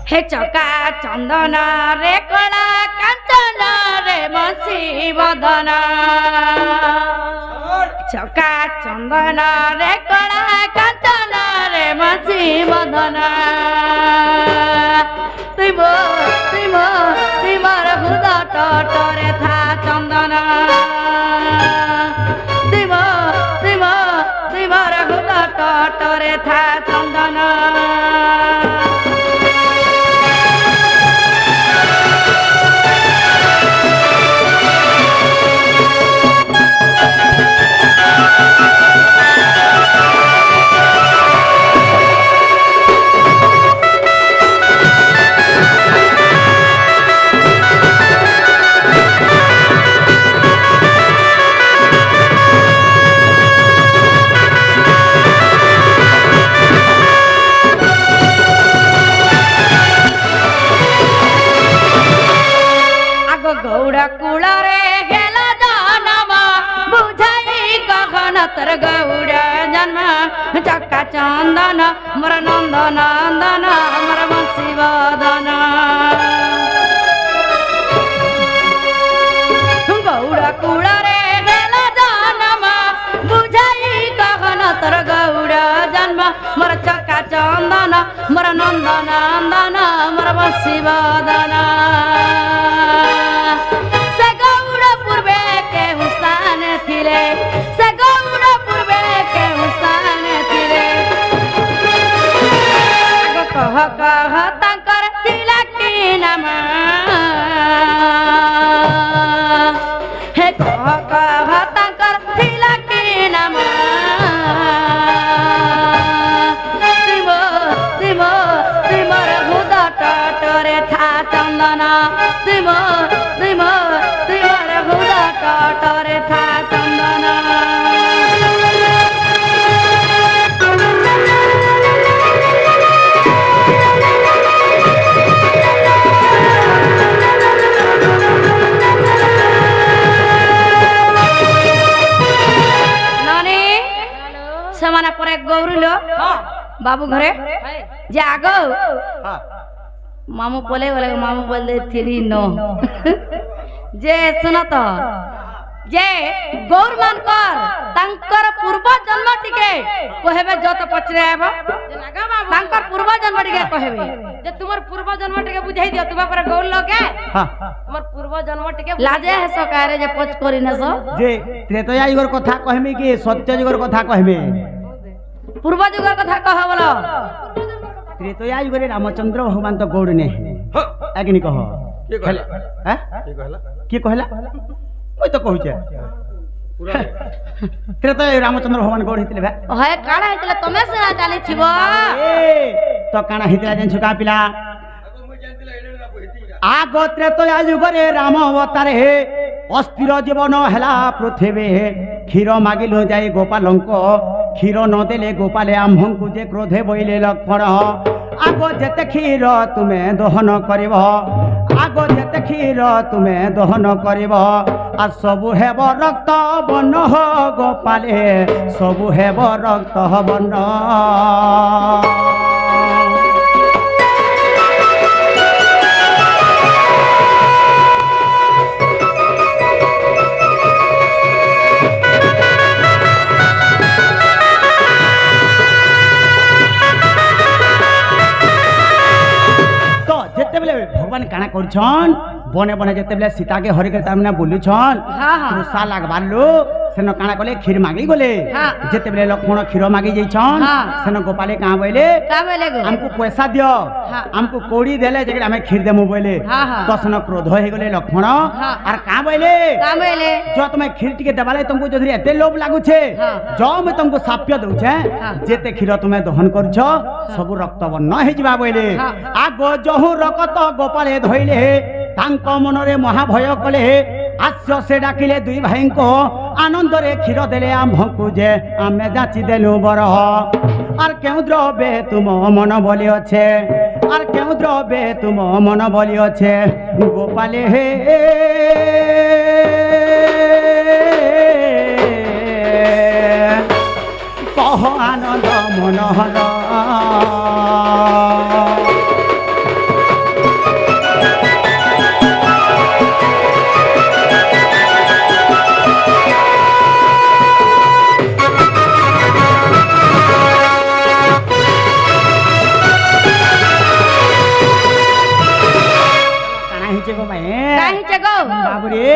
हे चका चंदन रे कला कांचन रे बंसी बदन चका चंदन रे कला कांचन रे बंसी बदन तुमर हृद टटरे था चंदन तुमर हृद टटरे था चंदन गौड़ा कूड़ा रे गेला जनम बुझाई गगन तर गौड़ा जन्म चक्का चंदन मोर नंद नंदन मोर बंसी बदन गौड़ा कूड़ा रे गेला जनम बुझाई गगन तर गौड़ा जन्म मोर चक्का चंदन मोर नंद नंदन मोर बंसी बदन से गौड़ पूर्वे के हुसान थिले कह कह तंकर तिलकी नाम हे कह कह तंकर तिलकी नाम तुमर हृद टटरे था चंदन तुमर हृद टटरे था चंदन समाना पर गौरी लो बाबू घरे जे आगो मामू बोले मामू बोले थी नो जे सुन तो जे गौर मानकर तांकर पूर्व जन्म टिके कहबे जत पचरे आबो तांकर पूर्व जन्म टिके कहबे जे तुमर पूर्व जन्म टिके बुझाई दियो तुबा पर गौर लगे तुमर पूर्व जन्म टिके लाजे है सकारे जे पच करी न सो जे त्रेतया युगर कथा कहमे कि सत्य युगर कथा कहमे पूर्व युगर कथा कह बोलो त्रेतया युगरे रामचंद्र भगवान तो गौड़ ने अग्नि कह के कहला हैं के कहला ओइ तो कहू छे त्रेतया रामचंद्र भगवान गौड़ हितले भाई है काणा हितले तमे से जानि छिबो तो काणा हितला जन छुका पिला आगो त्रेतया युगरे राम अवतार हे अस्थिर जीवन हेला पृथ्वी क्षीर मागिलु जाई गोपालंक क्षीर न देले गोपाले आम्भंकु जे क्रोधे बोइले लक्ष्मण आगो जेते क्षीर तुमे दहन करिब आगो जेते क्षीर तुमे दहन करिब आ सबु हेब रक्त बन हो गोपाले सबु हेब रक्त बन भगवान काना करछन बने बने जेते बेले सीता के हरि के तामने बुलुछन तृषा लागबार लो सेन काना कले खीर मांगी गले जेते बेले लक्ष्मण खीर मांगी जइछन सेन गोपाले का बोले हमको पैसा दियो हमको कोड़ी देले जे हमें खीर देमु बोले तो सेन क्रोध हो गले लक्ष्मण आर का बोले जो तुम खीर टिके देबाले तुमको जदि एते लोभ लागु छे जो मैं तुमको साप्य दउ छे जेते खीर तुमे दहन करछ सब रक्त बन्न हे जिबा बोले आगो जहु रक्त गोपाले धइले तांक मनरे महाभय कले आस्य से डाकिले दुई भाई को आनंद रे क्षीर देले आम्भंकु जे आमे जाची देलु बर आर केउ द्रव्ये तुम मन बलि अच्छे आर केउ द्रव्ये तुम मन बलि अच्छे गोपाले हे कह आनंद मनोहर गो मैं काहे जगो बाबू रे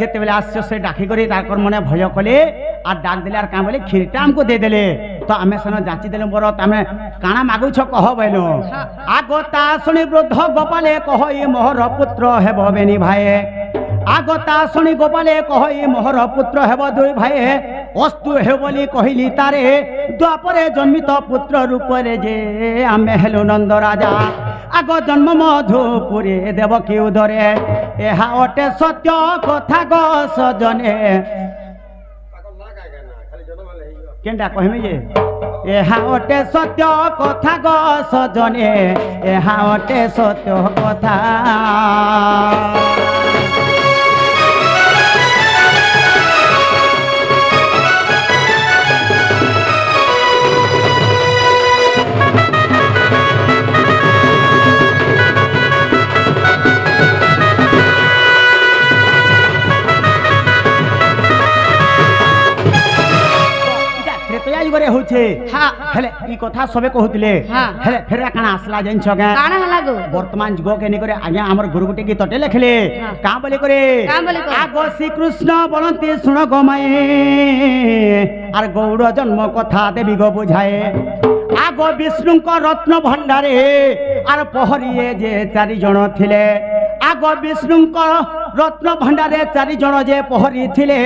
जेते बेले आस्य से डाकी करी ताकर मने भय कले आ डाक देले आर का बोले खीरटा हमको दे देले तो आमे सन जाची देले मोर तमे काना मागु छ कह बैलो आगता सुनी वृद्ध गोपाले कह ई मोहर पुत्र हेबो बेनी भाई आगता सुनी गोपाले कह ई मोहर पुत्र हेबो दुई भाई अस्तु हे बोली कहिली तारे द्वापरे जन्मित पुत्र रूप रे जे आमे हेलो नंद राजा आग जन्म मधुपुरी देवकी उदरे एहा अटे सत्य कथा ग सजने केनटा कहमे जे एहा अटे सत्य कथा ग सजने एहा अटे सत्य कथा युगरे होछे हां हेले ई कथा सबे कहउतिले हेले फेरा काना आसला जइन छगा काना हला गो वर्तमान जुग के नि करे आज्ञा हमर गुरु गुटे की तटे लिखले का बोले करे आगो श्री कृष्ण बोलंती सुन गमाए आर गौड़ जन्म कथा देवी गो बुझाए आगो विष्णु को रत्न भंडारे आर पहरिए जे चारि जण थिले आगो विष्णु को रत्न भंडारे चारि जण जे पहरी थिले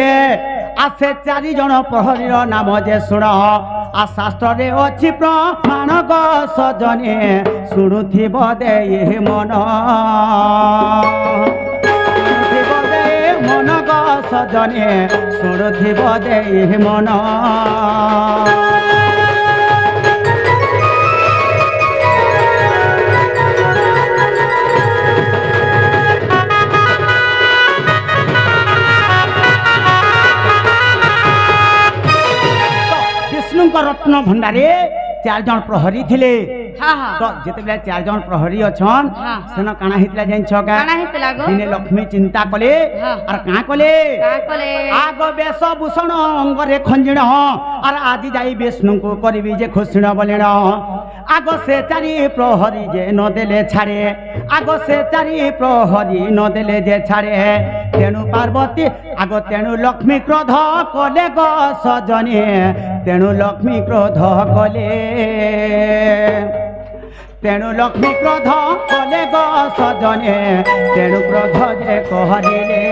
आसे चारि जण प्रहरीर नाम जे सुण आ शास्त्र रे अछि प्रमाण ग सजने सुनुथिब दे मन सुनुथिब दे मन ग सजने सुनुथिब दे मन रत्न भंडारे 4 जन प्रहरी थिले तो जेते बेला 4 जन प्रहरी अछन सेन काना हितला जाइन छका काना हितला गो दिने लक्ष्मी चिंता कले और का कले आग बेस भूषण अंगरे खंजिण और आज जाई विष्णु को करबी जे खुशिण बलेण आग से 4 प्रहरी जे न देले छाड़े आग से 4 प्रहरी न देले जे छाड़े तेणु पार्वती आग तेणु लक्ष्मी क्रोध कले ग सजने तेणु लक्ष्मी क्रोध कले तेणु लक्ष्मी क्रोध कले ग सजने तेणु क्रोध जे कहरिले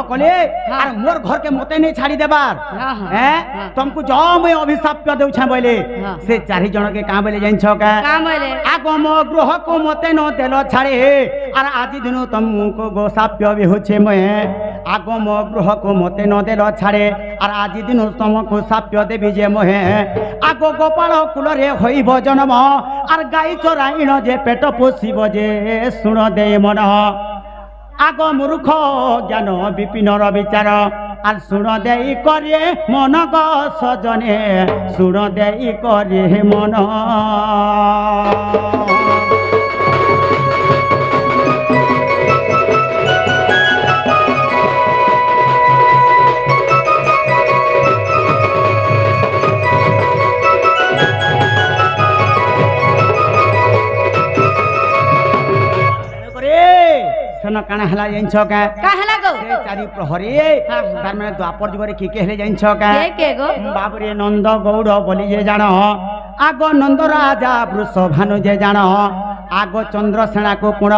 कले और मोर घर के मते नहीं छाड़ी देबार हैं तुमको जो मैं अभिशाप कर देउ छ बोले से 4 जन के का बोले जाइन छ का बोले आगो मो ग्रह को मते न देलो छाड़े और आज दिन तुमको गो शाप्य भी होछे मैं आगो मो ग्रह को मते न देलो छाड़े और आज दिन तुमको शाप्य देबी जे मोहे आगो गोपाल कुल रे होइबो जन्म और गाई चराइण जे पेट पोसिबो जे सुन दे मन आग मूर्ख ज्ञान विपिन विचार आर सुन दे करे मन ग सजने सुन दे करे मन काना हला जाइन छका का हला गो से 4 प्रहरी तार माने द्वापर जुगरे के हेले जाइन छका के गो बाबू रे नंद गौड़ बोली जे जान आग नंद राजा वृषभानु जे जान आग चंद्रसेना को पुण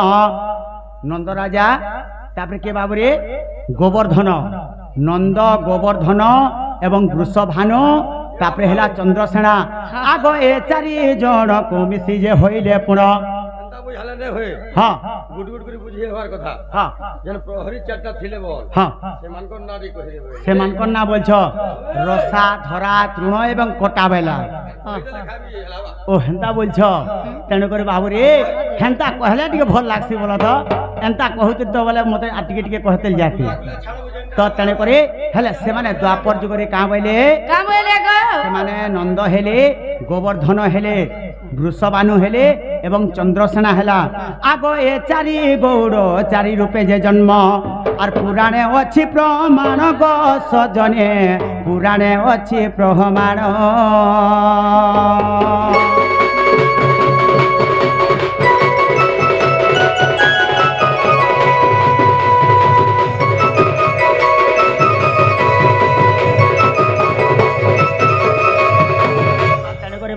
नंद राजा तापर के बाबू रे गोवर्धन नंद गोवर्धन एवं वृषभानु तापर हेला चंद्रसेना आग ए 4 जन को मिसी जे होइले पुण বুঝালে নে হয়ে হ্যাঁ গুড গুড করে বুঝিয়ে হওয়ার কথা হ্যাঁ যেন প্রহরী চারটা ছিলে বল হ্যাঁ সেমানকর নারী কহে দেবে সেমানকর না বলছ রসা ধরা তৃণ এবং কটা বেলা খাবি হেলাবা ও হেন্তা বলছ তেণু করে বাবু রে হেন্তা কহলে টিকে ভাল লাগছি বল তো এন্তা কহুতে তো বলে মতে আর টিকে টিকে কহতে যাতি তো তেণু করে হেলে সেমানে দ্বাপর যুগরে কাঁ বইলে কাম হইলে গো সেমানে নন্দ হেলে গোবর্ধন হেলে বৃষবানু হেলে এবং চন্দ্রসেনা হেলা আগ এ চারি গৌড় চারি রূপে যে জন্ম আর পুরাণে অছি প্রমাণ গো সজনে পুরাণে অছি প্রমাণ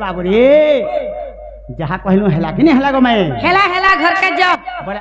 बाबू रे जहाँ कहलू हेला कि नहीं हेला गो मैं हेला हेला घर के जाओ बोले